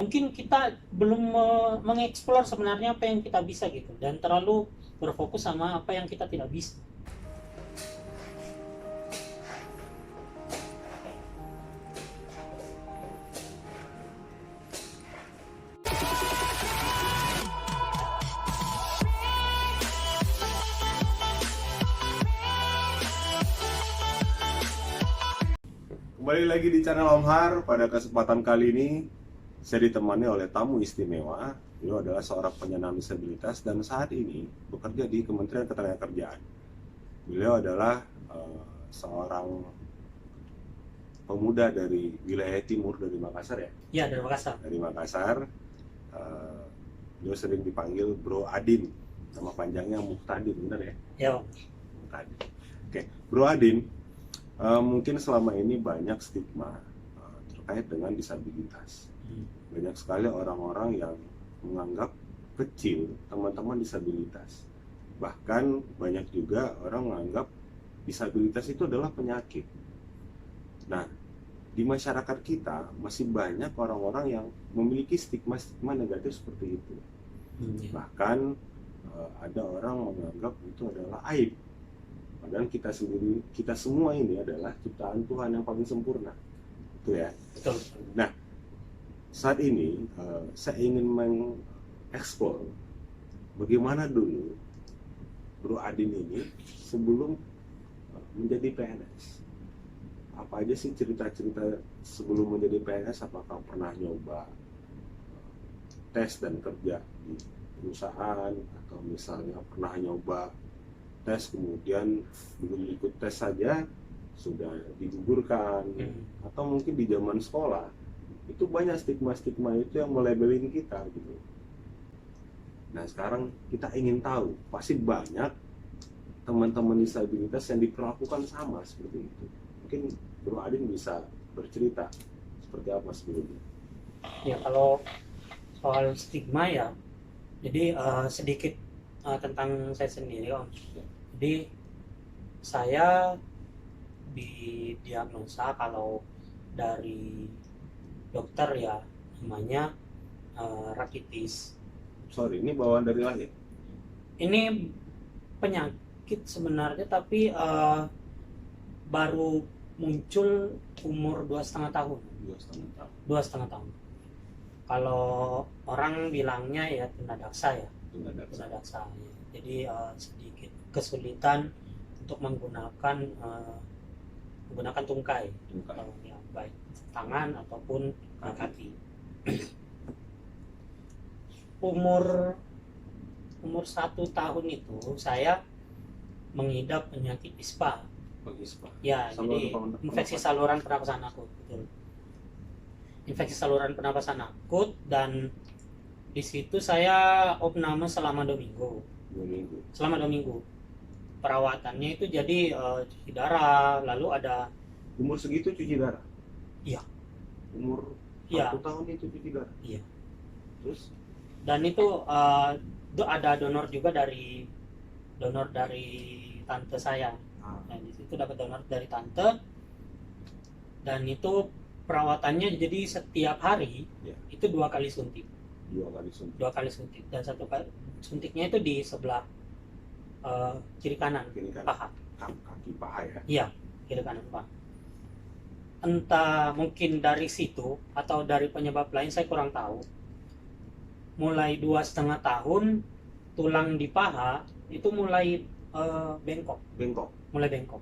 Mungkin kita belum mengeksplor sebenarnya apa yang kita bisa gitu, dan terlalu berfokus sama apa yang kita tidak bisa. Kembali lagi di channel Om Har. Pada kesempatan kali ini saya ditemani oleh tamu istimewa. Beliau adalah seorang penyandang disabilitas dan saat ini bekerja di Kementerian Ketenagakerjaan. Beliau adalah seorang pemuda dari wilayah timur dari Makassar ya. Ya, dari Makassar. Dari Makassar. Beliau sering dipanggil Bro Adin. Nama panjangnya Muhtadin, benar ya? Ya, Muhtadin. Oke, Bro Adin. Mungkin selama ini banyak stigma terkait dengan disabilitas. Banyak sekali orang-orang yang menganggap kecil teman-teman disabilitas. Bahkan banyak juga orang menganggap disabilitas itu adalah penyakit. Nah, di masyarakat kita masih banyak orang-orang yang memiliki stigma-stigma negatif seperti itu. Bahkan ada orang menganggap itu adalah aib. Padahal kita semua ini adalah ciptaan Tuhan yang paling sempurna, itu ya. betul. Nah, saat ini saya ingin mengeksplor bagaimana dulu Bro Adin ini sebelum menjadi PNS. Apa aja sih cerita-cerita sebelum menjadi PNS? Apakah pernah nyoba tes dan kerja di perusahaan, atau misalnya pernah nyoba tes kemudian belum ikut tes saja sudah digugurkan, atau mungkin di zaman sekolah itu banyak stigma-stigma itu yang melabelin kita gitu. Nah, sekarang kita ingin tahu, pasti banyak teman-teman disabilitas yang diperlakukan sama seperti itu. Mungkin Bro Adin bisa bercerita seperti apa sebelumnya. Ya, kalau soal stigma ya, jadi sedikit tentang saya sendiri, Om. Jadi saya didiagnosa kalau dari dokter ya, namanya rakitis. Sorry, ini bawaan dari lahir? Ini penyakit sebenarnya, tapi baru muncul umur 2,5 tahun. 2,5 tahun. 2,5 tahun. Kalau orang bilangnya ya tunadaksa ya. Tunadaksa. Ya. Jadi sedikit kesulitan untuk menggunakan tungkai. Ya, baik tangan ataupun kaki. umur 1 tahun itu saya mengidap penyakit ISPA. Ya, jadi infeksi saluran pernapasan akut, betul. Infeksi saluran pernapasan akut, dan di situ saya opname selama 2 minggu. Selama 2 minggu. Perawatannya itu jadi cuci darah, lalu ada. Umur segitu cuci darah? Iya. Umur 1 Iya. tahun itu cuci darah? Iya. Terus? Dan itu ada donor juga dari tante saya. Nah, di situ dapat donor dari tante, dan itu perawatannya jadi setiap hari itu 2 kali suntik. 2 kali suntik, dan 1 kali suntiknya itu di sebelah kiri kanan paha. Kaki paha ya? Iya, kiri kanan paha. Entah mungkin dari situ atau dari penyebab lain, saya kurang tahu. Mulai 2,5 tahun tulang di paha itu mulai bengkok. Mulai bengkok.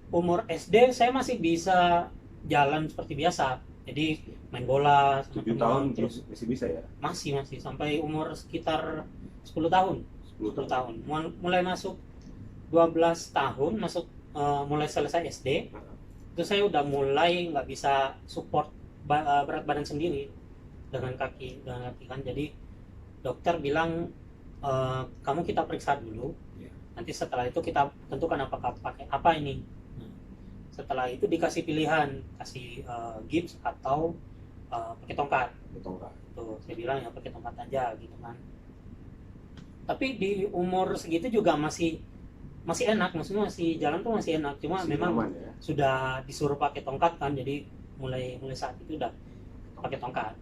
Umur SD saya masih bisa jalan seperti biasa. Jadi main bola 7 tahun terus masih bisa ya? Masih sampai umur sekitar 10 tahun. 10 tahun. Mulai masuk 12 tahun, mulai selesai SD, itu saya udah mulai nggak bisa support berat badan sendiri dengan kaki kan. Jadi dokter bilang kamu kita periksa dulu, nanti setelah itu kita tentukan apakah pakai apa ini. Setelah itu dikasih pilihan, kasih gips atau pakai tongkat. Tuh, saya bilang ya pakai tongkat aja gitu kan. Tapi di umur segitu juga masih enak, maksudnya masih jalan tuh masih enak. Cuma masih memang sudah disuruh pakai tongkat kan, jadi mulai saat itu udah pakai tongkat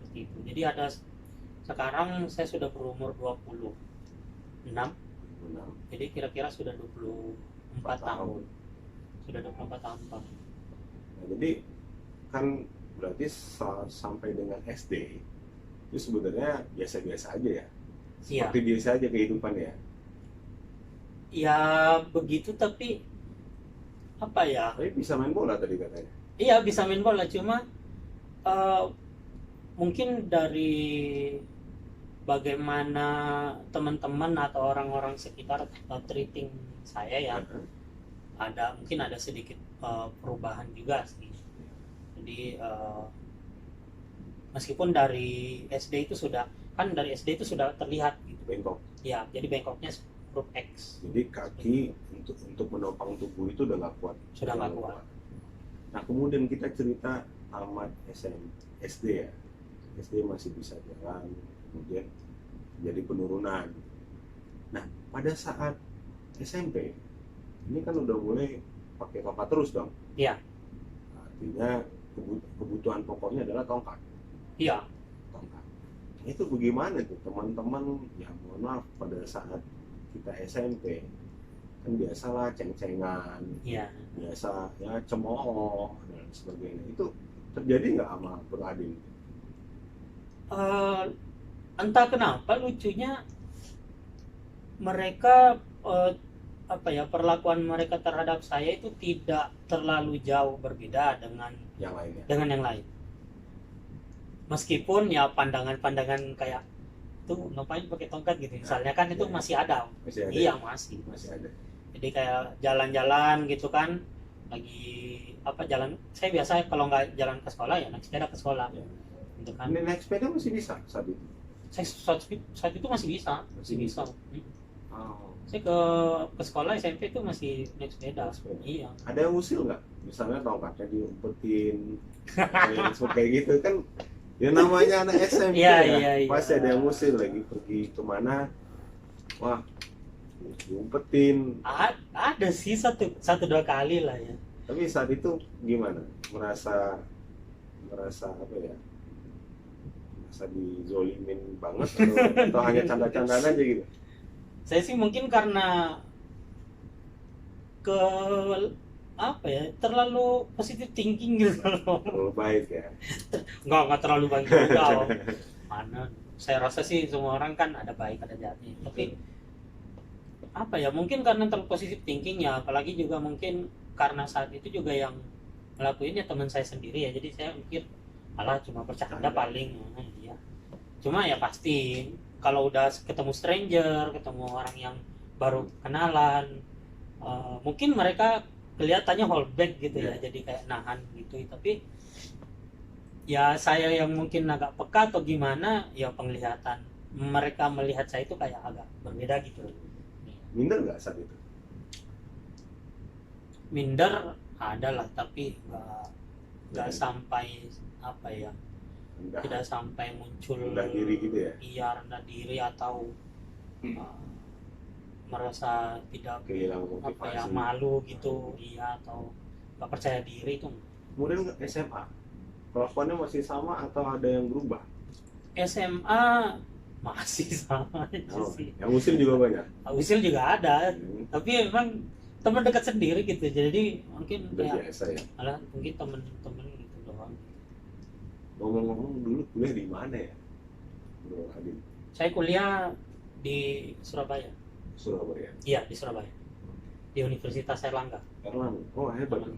seperti itu. Jadi sekarang saya sudah berumur 26, jadi kira-kira sudah 24 tahun. Sudah 24 tahun Pak. Nah, jadi kan berarti sampai dengan SD itu sebenarnya biasa-biasa aja ya, Iya. seperti biasa aja kehidupan ya. Ya begitu, tapi apa ya? Tapi bisa main bola tadi katanya. Iya bisa main bola, cuma eh, mungkin dari bagaimana teman-teman atau orang-orang sekitar treating saya ya, mungkin ada sedikit perubahan juga sih. Jadi meskipun dari SD itu sudah terlihat gitu. Bengkok. Ya, jadi bengkoknya huruf X. Jadi kaki untuk menopang tubuh itu udah nggak kuat. Sudah nggak kuat. Nah kemudian kita cerita tamat SD ya. SD masih bisa jalan, kemudian jadi penurunan. Nah pada saat SMP ini kan udah mulai pakai tongkat terus dong. Iya. Artinya kebutuhan pokoknya adalah tongkat. Iya. Tongkat. Itu bagaimana tuh teman-teman? Ya mohon maaf, pada saat kita SMP kan biasalah ceng-cengan, Iya. biasa ya cemooh dan sebagainya. Itu terjadi nggak sama Bro Adin? Entah kenapa lucunya mereka perlakuan mereka terhadap saya itu tidak terlalu jauh berbeda dengan Yang lainnya. yang lain. Meskipun ya pandangan-pandangan kayak tuh ngapain pakai tongkat gitu misalnya kan itu masih ada. Masih ada. Iya masih ada. Jadi kayak jalan-jalan gitu kan, lagi jalan, saya biasa kalau nggak jalan ke sekolah ya naik sepeda ke sekolah gitu kan. Ini naik sepeda masih bisa saat itu? Saya saat itu masih bisa. Oh. Saya ke sekolah SMP itu masih naik sepeda. Iya. Ada yang usil nggak? Misalnya tongkatnya diumpetin, kayak gitu kan? Ya namanya anak SMP Iya. Pasti ada yang usil lagi pergi kemana, wah diumpetin. Ada sih satu dua kali lah ya. Tapi saat itu gimana? Merasa apa ya? Merasa dizolimin banget atau hanya canda-candaan aja gitu? Saya sih mungkin karena terlalu positive thinking gitu loh. Terlalu baik ya? Nggak terlalu baik juga. Mana? Saya rasa sih semua orang kan ada baik ada jahatnya. Tapi mungkin karena terlalu positive thinking ya, apalagi juga mungkin karena saat itu juga yang ngelakuinnya teman saya sendiri ya. Jadi saya mikir malah cuma bercanda paling ya. Cuma ya pasti kalau udah ketemu stranger, ketemu orang yang baru kenalan, mungkin mereka kelihatannya hold back gitu ya, jadi kayak nahan gitu. Tapi ya saya yang mungkin agak peka atau gimana, ya penglihatan mereka melihat saya itu kayak agak berbeda gitu. Minder nggak saat itu? Minder ada lah, tapi nggak sampai tidak sampai muncul rendah diri gitu ya? Iya, rendah diri atau merasa tidak kehilangan motivasi, malu gitu, iya, atau nggak percaya diri itu. Kemudian SMA, kelakuannya masih sama atau ada yang berubah? SMA masih sama aja sih. Yang usil juga banyak? Usil juga ada, tapi memang teman dekat sendiri gitu, jadi mungkin udah biasa ya? Mungkin teman-teman gitu doang. Ngomong-ngomong dulu kuliah di mana ya, Bro Adin? Saya kuliah di Surabaya. Surabaya? Iya, di Surabaya. Di Universitas Airlangga. Erlangga? Oh hebat dong.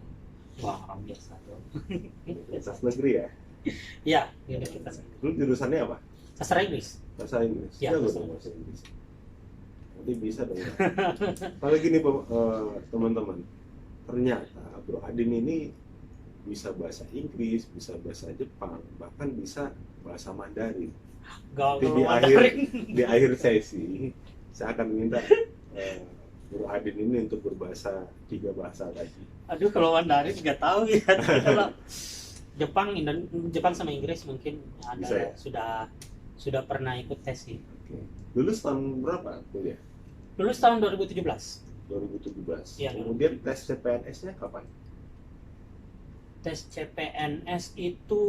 Wah, orang biasa dong. Universitas negeri ya? Iya, di Universitas Negeri. Dulu jurusannya apa? Sastra Inggris. Bahasa Inggris? Iya, bahasa Inggris. Nanti bisa dong. Kalau gini teman-teman, ternyata Bro Adin ini bisa bahasa Inggris, bisa bahasa Jepang, bahkan bisa bahasa Mandarin. Di akhir sesi saya akan minta Bro Adin ini untuk berbahasa 3 bahasa lagi. Aduh, kalau Mandarin nggak tahu ya. Kalau Jepang sama Inggris mungkin ada bisa, ya? sudah pernah ikut tes sih. Oke. Lulus tahun berapa kuliah? Lulus tahun 2017. 2017. Ya, kemudian tes CPNS-nya kapan? Tes CPNS itu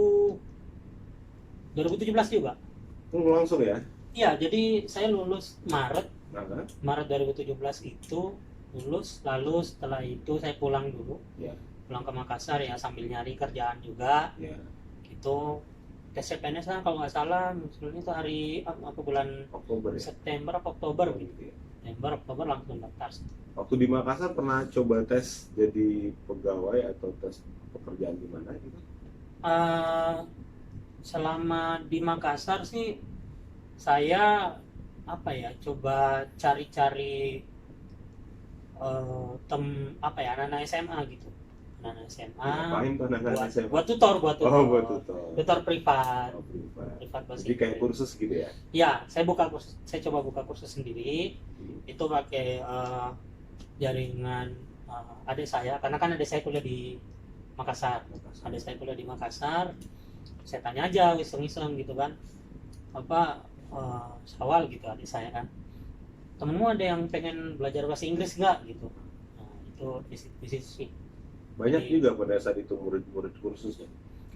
2017 juga. Langsung ya? Iya, jadi saya lulus Nah, Maret 2017 itu lulus, lalu setelah itu saya pulang dulu, ya, pulang ke Makassar ya sambil nyari kerjaan juga. ya. Gitu. Tes CPNS kan kalau nggak salah munculnya itu hari apa bulan Oktober ya? September apa Oktober Oh, gitu. gitu ya. September Oktober langsung daftar. Waktu di Makassar pernah coba tes jadi pegawai atau tes pekerjaan di mana gitu? Eh, selama di Makassar sih saya apa ya coba cari-cari apa ya anak-anak SMA gitu, anak-anak SMA Ngapain tuh anak-anak SMA? buat tutor Oh, buat tutor. tutor privat, Oh, privat. privat bahasa Jadi kayak Inggris. kursus gitu ya? Ya, saya coba buka kursus sendiri. Itu pakai jaringan adik saya, karena kan adik saya kuliah di Makassar. Adik saya kuliah di Makassar. Saya tanya aja iseng-iseng gitu kan. Apa Sawal gitu adik saya kan. Temenmu ada yang pengen belajar bahasa Inggris nggak gitu. Nah, itu di situ sih. Banyak Jadi- juga pada saat itu murid-murid kursusnya.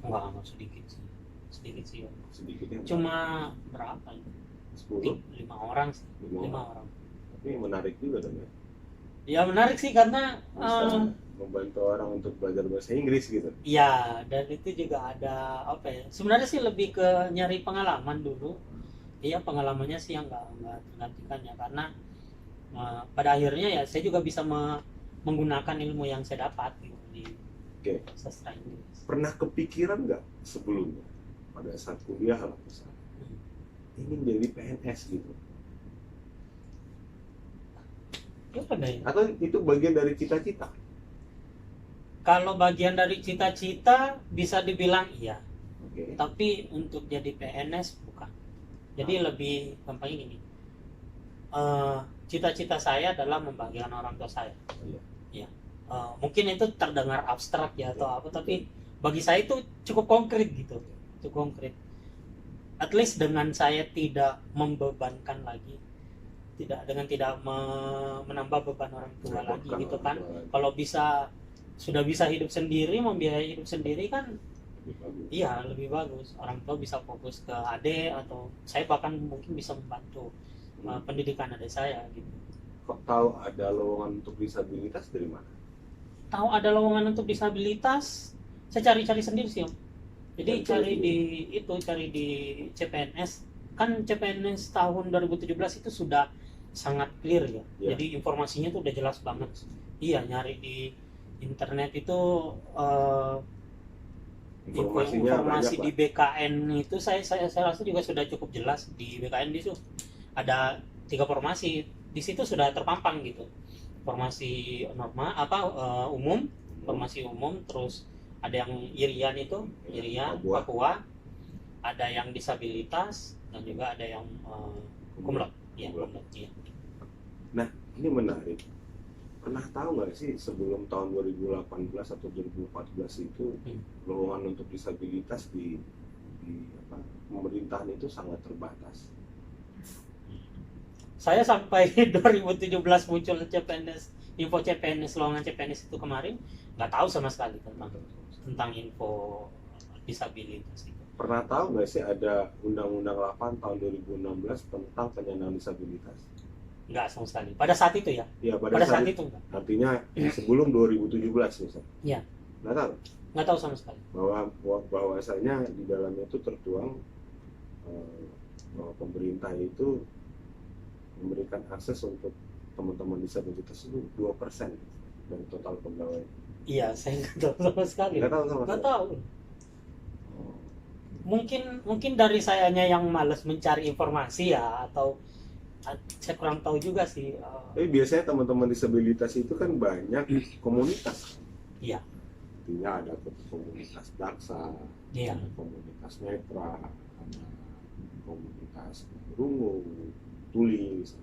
Enggak sedikit sih. Sedikit sih. Sedikitnya Cuma berapa ya? 10, 5 orang sih. 5 5 orang. Tapi menarik juga dong ya. Ya menarik sih karena Bisa membantu orang untuk belajar bahasa Inggris gitu. ya, dan itu juga ada apa ya? Sebenarnya sih lebih ke nyari pengalaman dulu. Iya, pengalamannya sih yang nggak tergantikan ya, karena pada akhirnya ya saya juga bisa menggunakan ilmu yang saya dapat gitu di Oke. sastra Inggris. Pernah kepikiran nggak sebelumnya pada saat kuliah lah misalnya ingin jadi PNS gitu? Ya, pada ya. Atau itu bagian dari cita-cita? Kalau bagian dari cita-cita bisa dibilang iya, Oke. tapi untuk jadi PNS bukan. Jadi lebih gampangnya gini. Cita-cita saya adalah membahagiakan orang tua saya. Iya. Ya. Mungkin itu terdengar abstrak ya atau apa, tapi bagi saya itu cukup konkret gitu, cukup konkret. At least dengan saya tidak membebankan lagi, tidak menambah beban orang tua lagi Bukan gitu orang kan. tua lagi. Kalau sudah bisa hidup sendiri, membiayai hidup sendiri kan, Lebih bagus. iya lebih bagus. Orang tua bisa fokus ke adik, atau saya bahkan mungkin bisa membantu pendidikan adik saya gitu. Kok tahu ada lowongan untuk disabilitas dari mana? Tahu ada lowongan untuk disabilitas, saya cari-cari sendiri sih Om. Jadi cari di CPNS. Kan CPNS tahun 2017 itu sudah sangat clear ya. Ya. Jadi informasinya tuh udah jelas banget. Iya, nyari di internet itu Informasinya informasi banyak di lah. BKN itu saya rasa juga sudah cukup jelas. Di BKN itu ada 3 formasi. Di situ sudah terpampang gitu. Formasi normal umum, formasi umum, terus ada yang Irian itu, Irian, Papua, ada yang disabilitas, dan juga ada yang kumlot. Iya, kumlot. Iya. Nah, ini menarik. Pernah tahu nggak sih sebelum tahun 2018 atau 2014 itu lowongan untuk disabilitas di pemerintahan itu sangat terbatas. Saya sampai 2017 muncul CPNS, info CPNS, lowongan CPNS itu kemarin, nggak tahu sama sekali tentang info disabilitas itu. Pernah tahu nggak sih ada Undang-Undang 8 tahun 2016 tentang penyandang disabilitas? Nggak sama sekali. Pada saat itu ya? Ya, Pada saat itu enggak. Artinya sebelum 2017 misalnya. Iya. Nggak tahu Nggak tahu sama sekali. bahwasanya di dalamnya itu tertuang bahwa pemerintah itu memberikan akses untuk teman-teman disabilitas itu 2% dari total pegawai. Iya, saya nggak tahu sama sekali. Nggak tahu sama Nggak sekali. tahu. Mungkin dari sayanya yang malas mencari informasi ya, atau saya kurang tahu juga sih. Tapi biasanya teman-teman disabilitas itu kan banyak komunitas. Iya. Artinya ada komunitas daksa, Iya. ada komunitas netra, ada komunitas rungu, tulis.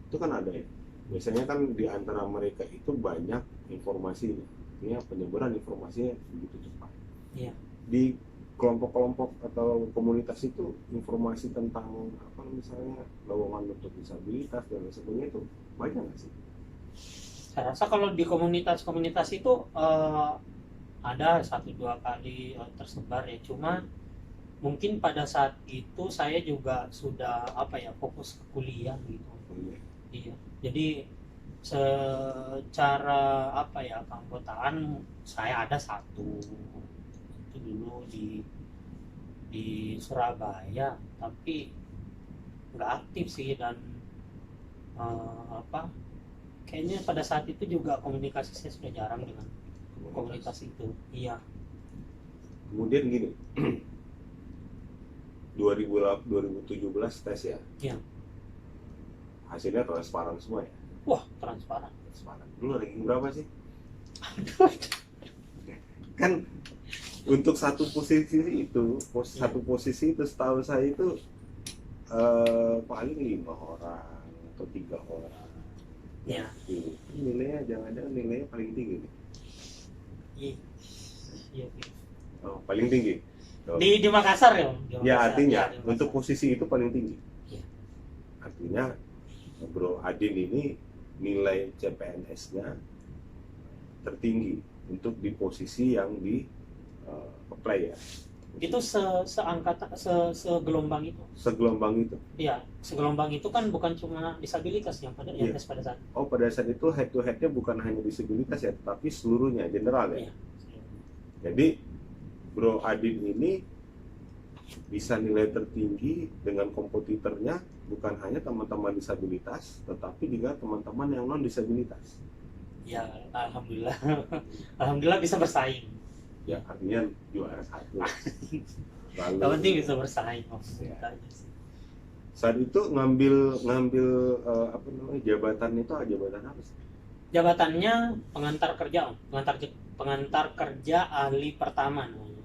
Itu kan ada ya. Biasanya kan di antara mereka itu banyak informasi, artinya penyebaran informasinya begitu cepat. Iya. Di kelompok-kelompok atau komunitas itu informasi tentang apa misalnya lowongan untuk disabilitas dan lain sebagainya itu banyak nggak sih? Saya rasa kalau di komunitas-komunitas itu ada 1-2 kali tersebar ya, cuma mungkin pada saat itu saya juga sudah apa ya, fokus ke kuliah gitu. Iya, jadi secara apa ya, keanggotaan saya ada satu itu dulu di Surabaya, tapi nggak aktif sih. Dan apa, kayaknya pada saat itu juga komunikasi saya sudah jarang dengan komunitas itu. Iya. Kemudian gini, 2017 tes ya, Iya. hasilnya transparan semua ya. Wah, transparan. Transparan. Dulu ranking berapa sih? Kan untuk satu posisi itu, satu posisi itu setahu saya itu paling 5 orang atau 3 orang. Iya. Ini nilainya jangan-jangan nilainya paling tinggi nih. Iya. Iya. Oh, paling tinggi. Oh. Di Makassar ya, Om? Di Ya Makassar. artinya Ya, di Makassar. untuk posisi itu paling tinggi. Iya. Artinya Bro Adin ini nilai CPNS-nya tertinggi untuk di posisi yang di apply ya. Itu segelombang itu. Segelombang itu. Iya, segelombang itu kan bukan cuma disabilitas yang yang Iya. tes pada saat. Oh, pada saat itu head to head-nya bukan hanya disabilitas ya, tapi seluruhnya general ya. Iya. Jadi Bro Adin ini bisa nilai tertinggi dengan kompetitornya bukan hanya teman-teman disabilitas, tetapi juga teman-teman yang non disabilitas. Ya, alhamdulillah. Alhamdulillah bisa bersaing. Ya artinya juara 1. Lalu Yang penting bisa bersaing. Ya. Gitu aja sih. saat itu ngambil apa namanya, jabatan itu jabatan apa sih? Jabatannya pengantar kerja, Om. Pengantar kerja ahli pertama namanya.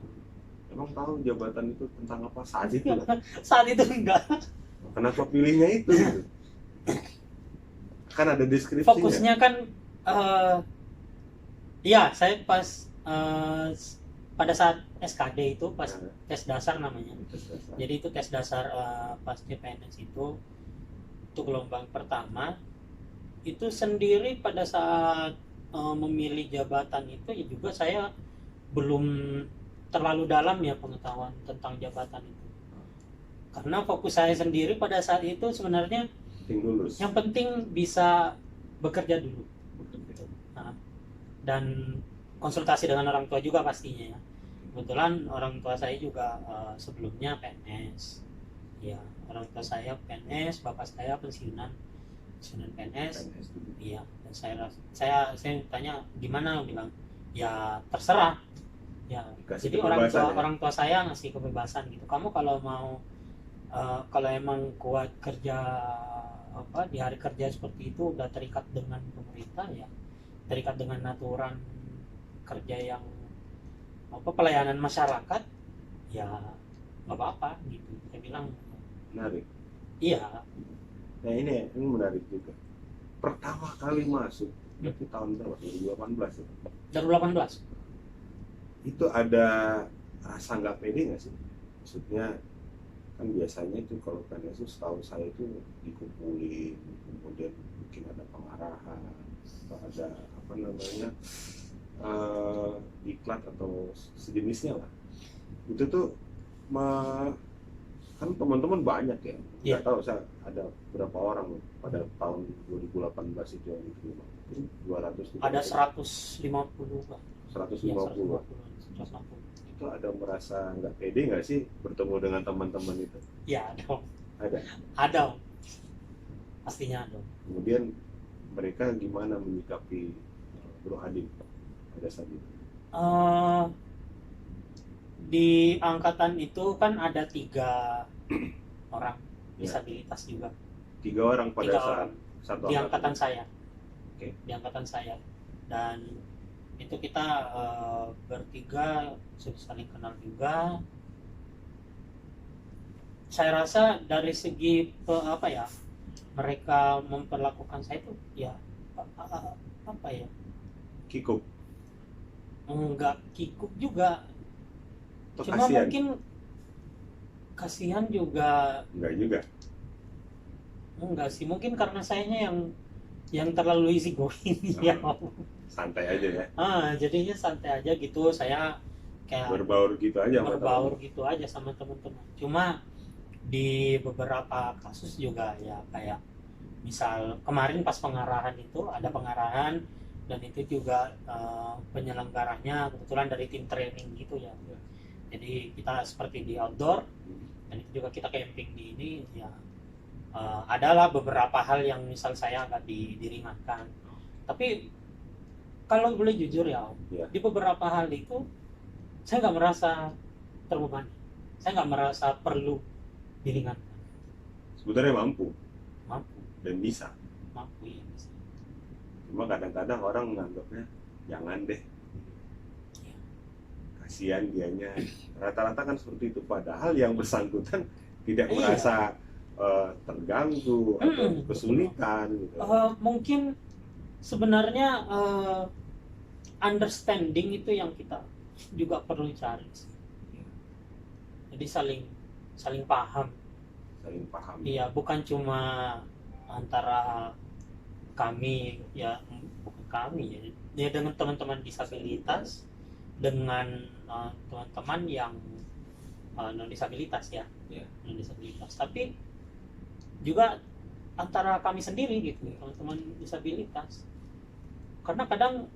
Emang tahu jabatan itu tentang apa saat itu lah. Saat itu enggak. Kenapa pilihnya itu? Gitu? Kan ada deskripsinya. Fokusnya kan ya, saya pas pada saat SKD itu, pas tes dasar namanya. Jadi itu tes dasar pas CPNS itu gelombang pertama. Itu sendiri pada saat memilih jabatan itu ya juga saya belum terlalu dalam ya pengetahuan tentang jabatan itu. Karena fokus saya sendiri pada saat itu sebenarnya lulus. yang penting bisa bekerja dulu. Nah, dan konsultasi dengan orang tua juga pastinya ya. Kebetulan orang tua saya juga sebelumnya PNS. Ya, orang tua saya PNS, bapak saya pensiunan PNS. Iya, dan saya tanya gimana, bilang ya terserah. Ya, Dikasih jadi kebebasan, ya? orang tua saya ngasih kebebasan gitu. Kamu kalau mau kalau emang kuat kerja apa di hari kerja seperti itu, udah terikat dengan pemerintah ya, terikat dengan aturan kerja yang apa, pelayanan masyarakat, ya nggak apa-apa gitu. Saya bilang Menarik. iya. Nah ini menarik juga. Pertama kali masuk berarti tahun berapa? 2018 ya? 2018. Itu ada rasa nggak pede nggak sih? Maksudnya kan biasanya itu kalau PNS itu setahu saya itu dikumpulin, kemudian mungkin ada pengarahan, atau ada apa namanya diklat atau sejenisnya lah. Itu tuh kan teman-teman banyak ya. Nggak tahu saya ada berapa orang pada tahun 2018 itu yang diterima. 200. Ada 150 lah. 150. Ya, 150. Itu ada merasa nggak pede nggak sih bertemu dengan teman-teman itu? Ya, ada. Ada. Pastinya ada. Kemudian mereka gimana menyikapi Bro Adin pada saat itu? Di angkatan itu kan ada 3 orang disabilitas juga. 3 orang pada 3 saat orang. satu Di angkatan saya. Oke. Di angkatan saya. Dan itu kita bertiga saling kenal juga. Saya rasa dari segi apa ya, mereka memperlakukan saya itu ya apa ya, kikuk. enggak kikuk juga. Atau Cuma kasihan? mungkin kasihan juga Enggak juga. enggak sih, mungkin karena sayanya yang terlalu easy going ya. Santai aja ya. Jadinya santai aja gitu. kayak berbaur gitu aja sama berbaur gitu aja sama teman-teman. Cuma di beberapa kasus juga ya kayak misal kemarin pas pengarahan itu ada pengarahan dan itu juga penyelenggaranya kebetulan dari tim training gitu ya. Jadi kita seperti di outdoor dan itu juga kita camping di ini ya, adalah beberapa hal yang misal saya agak diringankan. Tapi kalau boleh jujur ya, Ya. di beberapa hal itu saya nggak merasa terbebani. Saya nggak merasa perlu diringankan. Sebenarnya mampu Mampu, dan bisa. mampu ya. Bisa. Cuma kadang-kadang orang menganggapnya jangan deh, Ya. kasihan dianya. Rata-rata kan seperti itu. Padahal yang bersangkutan tidak Iya. merasa terganggu atau Betul. kesulitan gitu. Mungkin sebenarnya understanding itu yang kita juga perlu cari sih. Jadi saling paham. Saling paham. Iya, bukan cuma antara kami ya, bukan kami ya, ya dengan teman-teman disabilitas dengan teman-teman yang non disabilitas ya, Ya. non disabilitas. Tapi juga antara kami sendiri gitu, teman-teman disabilitas. Karena kadang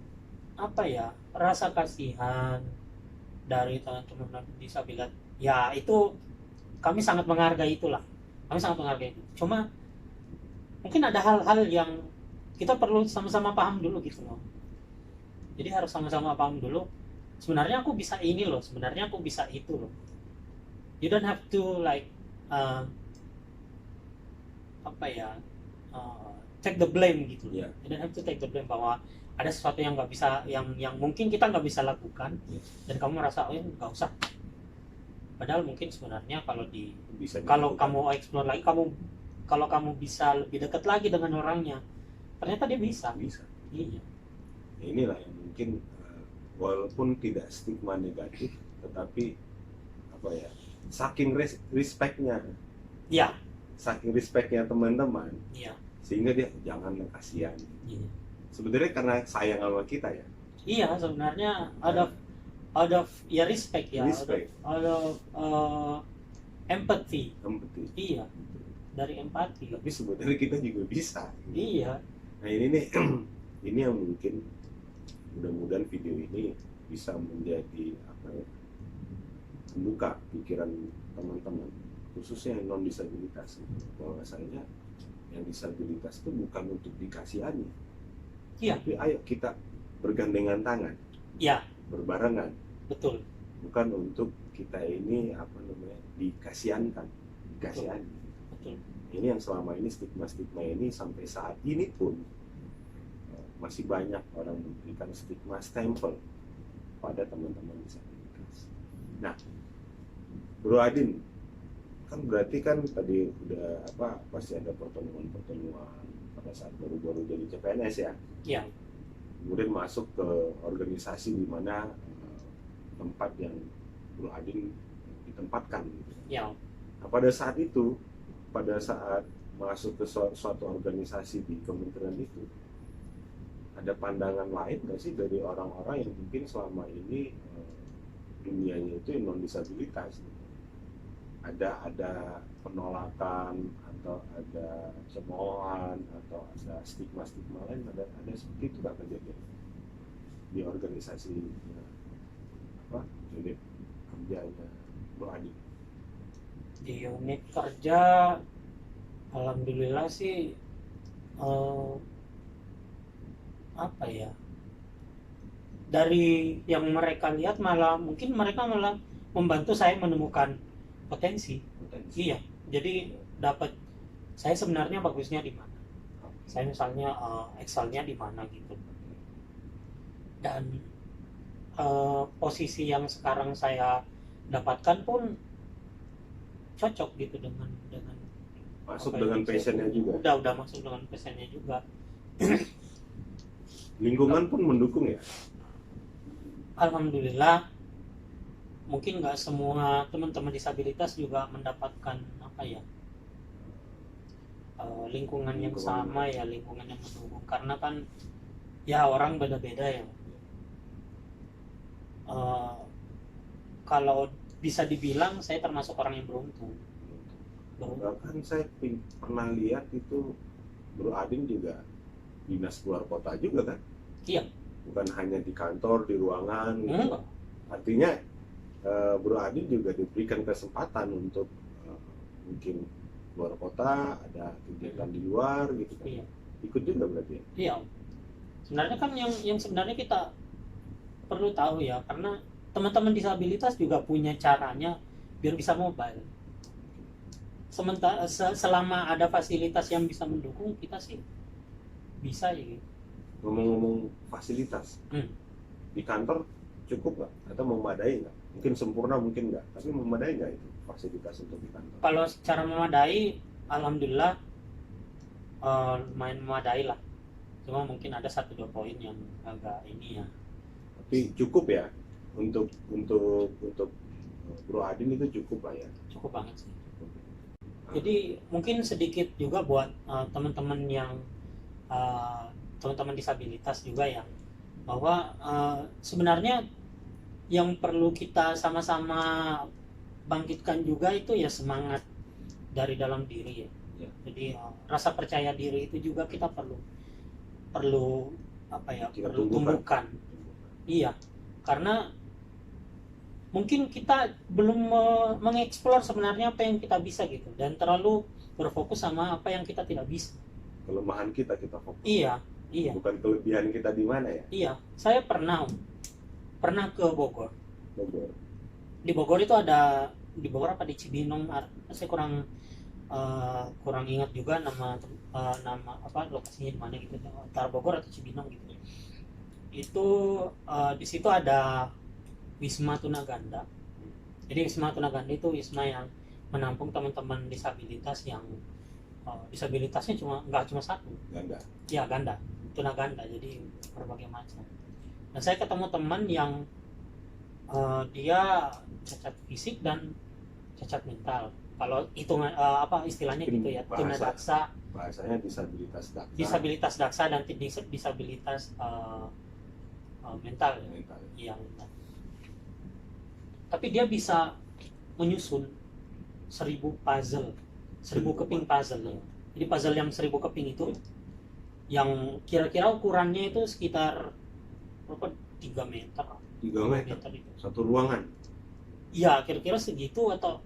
apa ya, rasa kasihan dari teman-teman disabilitas ya itu kami sangat menghargai itulah, kami sangat menghargai itu. Cuma mungkin ada hal-hal yang kita perlu sama-sama paham dulu gitu loh. Jadi harus sama-sama paham dulu, sebenarnya aku bisa ini loh, sebenarnya aku bisa itu loh. You don't have to like apa ya, take the blame gitu. Yeah. You don't have to take the blame bahwa ada sesuatu yang nggak bisa, yang mungkin kita nggak bisa lakukan, dan kamu merasa oh nggak usah. Padahal mungkin sebenarnya kalau kalau kamu explore lagi, kalau kamu bisa lebih dekat lagi dengan orangnya, ternyata dia bisa. Iya. Inilah yang mungkin walaupun tidak stigma negatif, tetapi apa ya, saking respectnya. Iya. Saking respectnya teman-teman. Iya. Sehingga dia jangan kasihan. Iya. Sebenarnya karena sayang sama kita ya. Iya, sebenarnya ada ya respect ya. Ada empathy. Iya. Dari empati. Tapi sebenarnya kita juga bisa. Iya. Nah ini nih, ini yang mungkin mudah-mudahan video ini bisa menjadi apa ya, membuka pikiran teman-teman, khususnya yang non disabilitas, bahwasanya yang disabilitas itu bukan untuk dikasihani. Iya. Tapi ayo kita bergandengan tangan. Iya. Berbarengan. Betul. Bukan untuk kita ini apa namanya dikasihkan. Betul. Ini yang selama ini stigma-stigma ini sampai saat ini pun masih banyak orang memberikan stigma stempel pada teman-teman disabilitas. Nah, Bro Adin, kan berarti kan tadi udah pasti ada pertemuan pada saat baru-baru jadi CPNS ya. Iya. Kemudian masuk ke organisasi di mana tempat yang Bro Adin ditempatkan. Iya. Nah, pada saat masuk ke suatu organisasi di kementerian itu, ada pandangan lain nggak sih dari orang-orang yang mungkin selama ini dunianya itu non disabilitas? Ada penolakan atau ada cemoohan atau ada stigma lain, ada seperti itu nggak kejadian di organisasi unit kerjanya Bro Adi? Di unit kerja alhamdulillah sih apa ya, dari yang mereka lihat mungkin mereka malah membantu saya menemukan potensi. Iya, jadi dapat saya sebenarnya bagusnya di mana, saya misalnya Excelnya di mana gitu, dan posisi yang sekarang saya dapatkan pun cocok gitu dengan masuk dengan passionnya juga. Udah masuk dengan passionnya juga. Lingkungan pun mendukung ya. Alhamdulillah, mungkin nggak semua teman-teman disabilitas juga mendapatkan lingkungan yang sama ya, lingkungan yang mendukung, karena kan ya orang beda-beda ya. kalau bisa dibilang saya termasuk orang yang beruntung. Bahkan saya pernah lihat itu Bro Adin juga dinas keluar kota juga kan? Iya. Bukan hanya di kantor, di ruangan gitu. Enggak. Artinya Bro Adin juga diberikan kesempatan untuk mungkin keluar kota, ada kegiatan di luar gitu kan. Iya. Ikut juga berarti ya? Iya. Sebenarnya kan yang sebenarnya kita perlu tahu ya, karena teman-teman disabilitas juga punya caranya biar bisa mobile. Sementara selama ada fasilitas yang bisa mendukung, kita sih bisa ya gitu. Ngomong-ngomong fasilitas, di kantor cukup nggak? Atau memadai nggak? Mungkin sempurna, mungkin nggak. Tapi memadai nggak itu fasilitas untuk di kantor? Kalau secara memadai, alhamdulillah lumayan memadai lah. Cuma mungkin ada 1-2 poin yang agak ini ya. Tapi cukup ya untuk Bro Adin itu cukup lah ya. Cukup banget sih. Jadi mungkin sedikit juga buat teman-teman yang teman-teman disabilitas juga ya, bahwa sebenarnya yang perlu kita sama-sama bangkitkan juga itu ya semangat dari dalam diri ya. Jadi rasa percaya diri itu juga kita perlu apa ya, Kita perlu tumbuhkan. Iya, karena mungkin kita belum mengeksplor sebenarnya apa yang kita bisa gitu, dan terlalu berfokus sama apa yang kita tidak bisa. Kelemahan kita fokus. Iya. Bukan kelebihan kita di mana ya? Iya, saya pernah ke Bogor. Bogor. Di Bogor itu ada, di Bogor apa di Cibinong, saya kurang ingat juga nama apa lokasinya di mana gitu, antara Bogor atau Cibinong gitu. Itu di situ ada Wisma Tunaganda. Jadi Wisma Tunaganda itu wisma yang menampung teman-teman disabilitas yang disabilitasnya nggak cuma satu. Ganda. Iya, ganda. Tunaganda, jadi berbagai macam. Nah, saya ketemu teman yang dia cacat fisik dan cacat mental. Kalau hitungan apa istilahnya gitu ya, tunadaksa. Bahasanya disabilitas daksa. Disabilitas daksa dan disabilitas mental. Mental. Iya, mental. Tapi dia bisa menyusun 1000 puzzle, 1000 keping puzzle ya. Jadi puzzle yang 1000 keping itu yang kira-kira ukurannya itu sekitar berapa, 3 meter. 3 meter itu. Satu ruangan. Iya, kira-kira segitu atau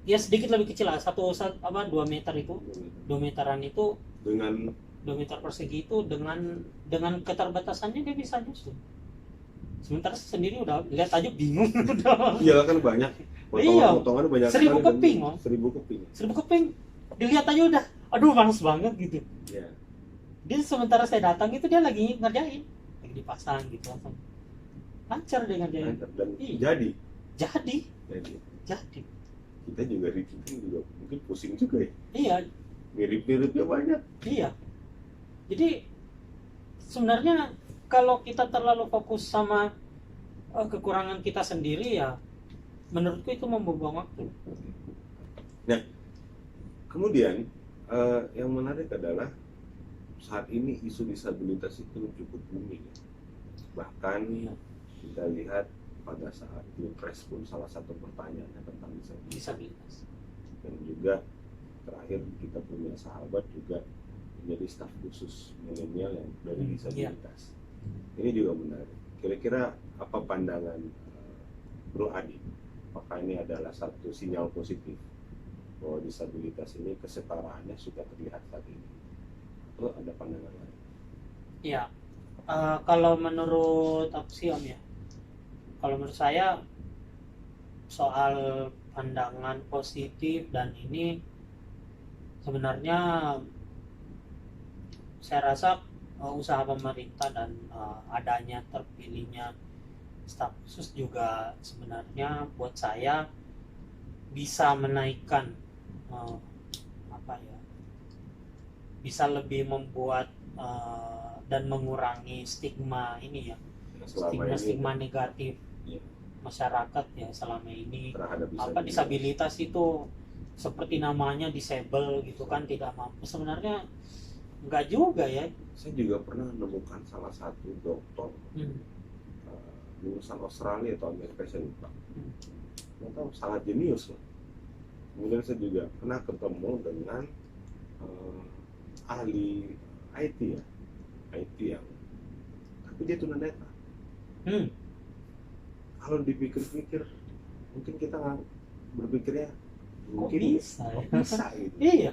ya sedikit lebih kecil lah, 2 meter itu. 2 meteran itu Dengan 2 meter persegi itu dengan keterbatasannya dia bisa nyusun. Sementara sendiri udah lihat aja bingung udah. Iya kan banyak. Potongan banyak 1000 keping, Om. 1000 keping. 1000 keping. Dilihat aja udah, aduh males banget gitu. Iya. Dia sementara saya datang itu dia lagi ngerjain, lagi dipasang gitu langsung. Lancar dia ngerjain. Dan Iya. Jadi. Jadi. Kita juga juga mungkin pusing juga ya. Iya. Mirip-miripnya banyak. Iya. Jadi sebenarnya kalau kita terlalu fokus sama kekurangan kita sendiri ya, menurutku itu membuang waktu. Nah, kemudian yang menarik adalah saat ini isu disabilitas itu cukup booming. Bahkan kita lihat pada saat Pilpres pun salah satu pertanyaannya tentang disabilitas. Dan juga terakhir kita punya sahabat juga menjadi staf khusus milenial yang dari disabilitas. Ini juga menarik. Kira-kira apa pandangan Bro Adi? Apakah ini adalah satu sinyal positif bahwa disabilitas ini kesetaraannya sudah terlihat saat ini? Atau ada pandangan lain? Iya. Kalau menurut aku sih Om ya, kalau menurut saya soal pandangan positif dan ini sebenarnya saya rasa usaha pemerintah dan adanya terpilihnya staf khusus juga sebenarnya buat saya bisa menaikkan bisa lebih membuat dan mengurangi stigma ini ya, stigma negatif masyarakat ya selama ini terhadap disabilitas itu seperti namanya disable gitu kan, tidak mampu. Sebenarnya enggak juga ya. Saya juga pernah menemukan salah satu dokter lulusan Australia atau Amerika, saya lupa. Ternyata sangat jenius loh. Kemudian saya juga pernah ketemu dengan ahli IT ya, IT yang tapi dia tunanetra. Kalau dipikir-pikir mungkin kita nggak berpikirnya mungkin bisa kok ya? bisa gitu. Iya.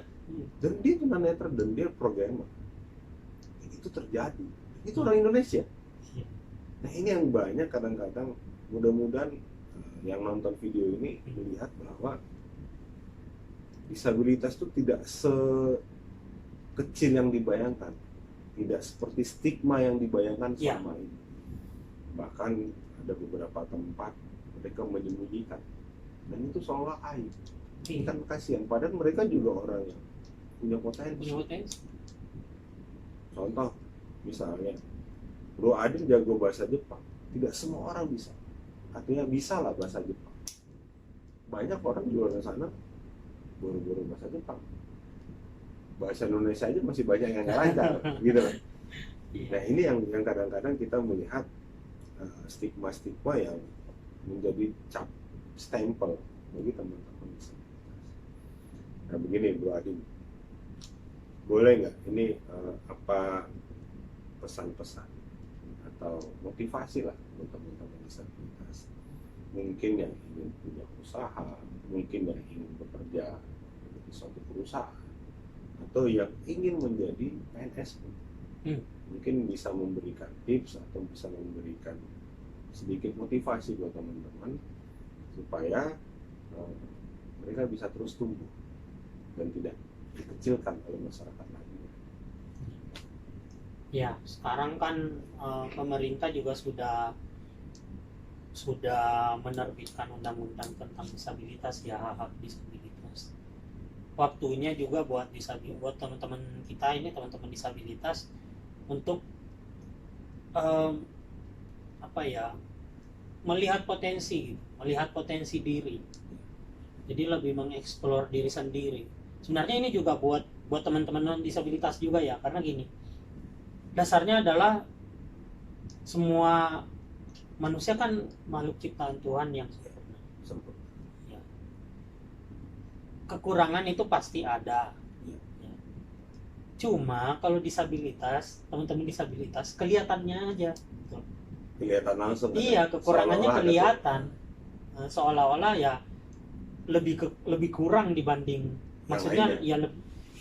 Dan dia tunanetra dan dia programmer. Itu terjadi. Itu orang Indonesia. Iya. Nah ini yang banyak kadang-kadang, mudah-mudahan yang nonton video ini melihat bahwa disabilitas itu tidak sekecil yang dibayangkan, tidak seperti stigma yang dibayangkan selama ini. Bahkan ada beberapa tempat mereka menyembunyikan, dan itu seolah aib. Kan kasihan, padahal mereka juga orang yang punya potensi. Contoh, misalnya Bro Adin jago bahasa Jepang, tidak semua orang bisa. Artinya bisa lah bahasa Jepang. Banyak orang di luar sana buru-buru bahasa Jepang. Bahasa Indonesia aja masih banyak yang nggak lancar, gitu kan. Nah ini yang kadang-kadang kita melihat stigma-stigma yang menjadi cap stempel bagi teman-teman disabilitas. Nah begini Bro Adin, boleh nggak ini apa pesan-pesan atau motivasi lah untuk teman-teman disabilitas, mungkin yang ingin punya usaha, mungkin yang ingin bekerja di suatu perusahaan, atau yang ingin menjadi PNS pun. Mungkin bisa memberikan tips atau bisa memberikan sedikit motivasi buat teman-teman supaya mereka bisa terus tumbuh dan tidak dikecilkan oleh masyarakat lainnya. Ya, sekarang kan pemerintah juga sudah menerbitkan undang-undang tentang disabilitas ya, hak-hak disabilitas. Waktunya juga buat teman-teman kita ini, teman-teman disabilitas, untuk melihat potensi diri. Jadi lebih mengeksplor diri sendiri. Sebenarnya ini juga buat teman-teman disabilitas juga ya, karena gini, dasarnya adalah semua manusia kan makhluk ciptaan Tuhan yang sempurna. Ya. Kekurangan itu pasti ada. Ya. Cuma kalau disabilitas, teman-teman disabilitas kelihatannya aja. Kelihatan langsung. Iya, kekurangannya kelihatan. Seolah-olah ya lebih kurang dibanding, maksudnya ya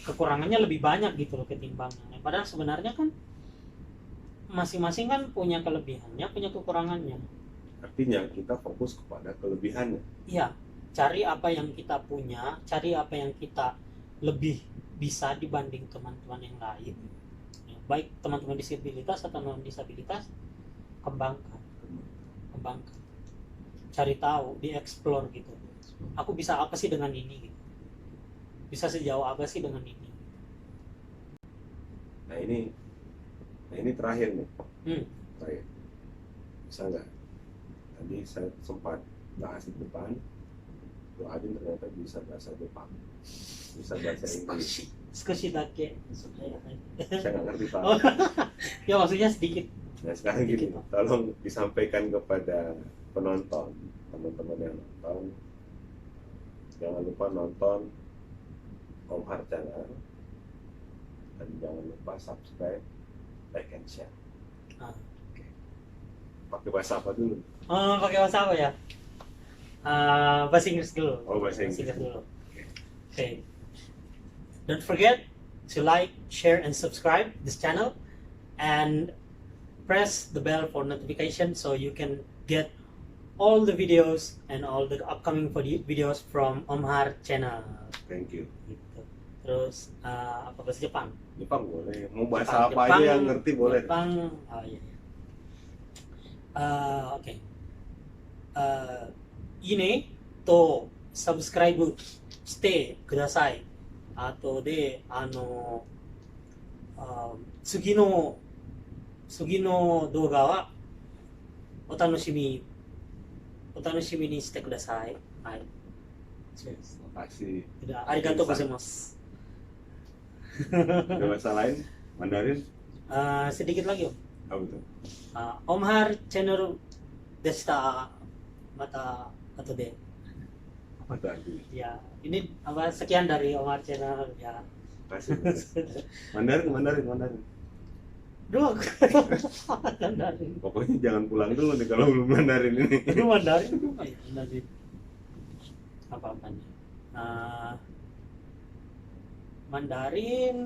kekurangannya lebih banyak gitu loh ketimbangnya. Padahal sebenarnya kan masing-masing kan punya kelebihannya, punya kekurangannya. Artinya kita fokus kepada kelebihannya. Iya, cari apa yang kita punya, cari apa yang kita lebih bisa dibanding teman-teman yang lain. Ya, baik teman-teman disabilitas atau non disabilitas, kembangkan. Cari tahu, dieksplor gitu. Aku bisa apa sih dengan ini? Gitu. Bisa sejauh apa sih dengan ini? Nah ini terakhir nih. Terakhir. Bisa nggak? Tadi saya sempat bahas di depan, Bro Adin ternyata bisa bahasa Jepang, bisa bahasa Inggris. Skoshi dake. Saya nggak ngerti Pak. Oh, ya maksudnya sedikit. Nah sekarang gini, tolong disampaikan kepada penonton, teman-teman yang nonton, jangan lupa nonton Omhar Channel dan jangan lupa subscribe, like and share. Okay. Pakai bahasa apa dulu? Pakai bahasa apa ya? Bahasa Inggris dulu. Oh, bahasa Inggris dulu. Okay. Don't forget to like, share, and subscribe this channel, and press the bell for notification so you can get all the videos and all the upcoming videos from Omhar Channel. Thank you. Gitu. Terus apa bahasa Jepang? Jepang boleh. Mau bahasa apa aja yang ngerti boleh. Jepang, oh iya. Oke. Ini to subscribeしてください。あとで次の動画はお楽しみにしてください。はい。Terima kasih. Arigatou gozaimasu. Ada bahasa lain? Mandarin? Sedikit lagi, Om. Apa itu? Omhar Channel Desta mata atau deh. Apa tadi? Ya, ini apa sekian dari Omar Channel ya. Kasih. Mandarin. Duh, Mandarin. Pokoknya jangan pulang dulu nih kalau belum Mandarin ini. Itu Mandarin apa ya? Mandarin. Apa-apanya? Mandarin.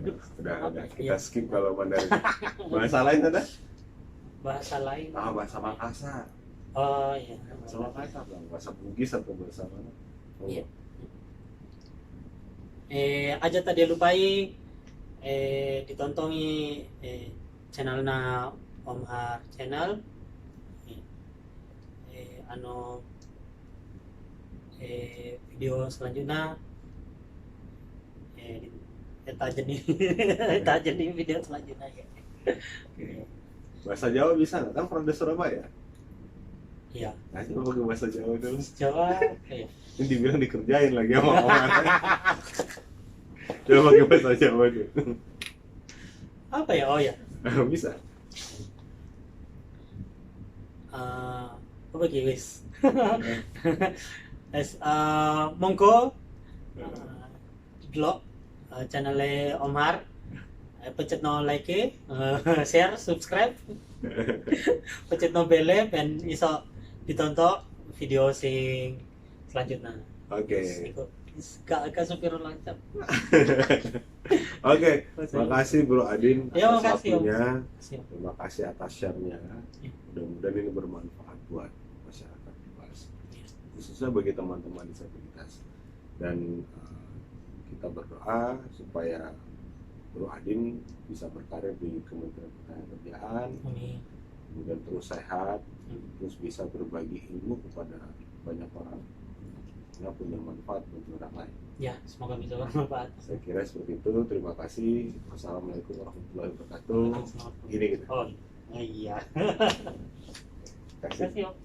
Aduh, Udah apa kita ya? skip kalau Mandarin. Bahasa lain ada? Bahasa lain. Bahasa Makassar. Oh iya. Bahasa Makassar, bahasa Bugis atau bahasa mana? Oh. Iya. Aja tadi lupai ditontoni channelnya Om Har Channel. Video selanjutnya kita jadi video selanjutnya ya. Bahasa Jawa bisa nggak? Kan pernah di Surabaya. Iya. Nah, coba pakai bahasa Jawa dulu. Jawa ya. Ini dibilang dikerjain lagi sama orang. Coba pakai bahasa Jawa dulu. Apa ya? Oh ya. Bisa. Apa guys? Monggo vlog channel Omar, pencet no like, share, subscribe, pencet no bell dan iso ditonton video sing selanjutnya. Oke. Gak supir lancar. Oke, makasih Bro Adin Ya, atas makasih, Om. waktunya. Siap. Terima kasih atas share-nya. Ya. Mudah-mudahan ini bermanfaat buat masyarakat luas, khususnya bagi teman-teman disabilitas. Dan kita berdoa supaya Bro Adin bisa berkarir di Kementerian Ketenagakerjaan, Amin. kemudian terus sehat, terus bisa berbagi ilmu kepada banyak orang yang punya manfaat bagi orang lain. Ya, semoga bisa bermanfaat. Saya kira seperti itu. Terima kasih. Wassalamualaikum warahmatullahi wabarakatuh. Selamat. Gini gitu. Oh iya. Kasih. Kasih Om.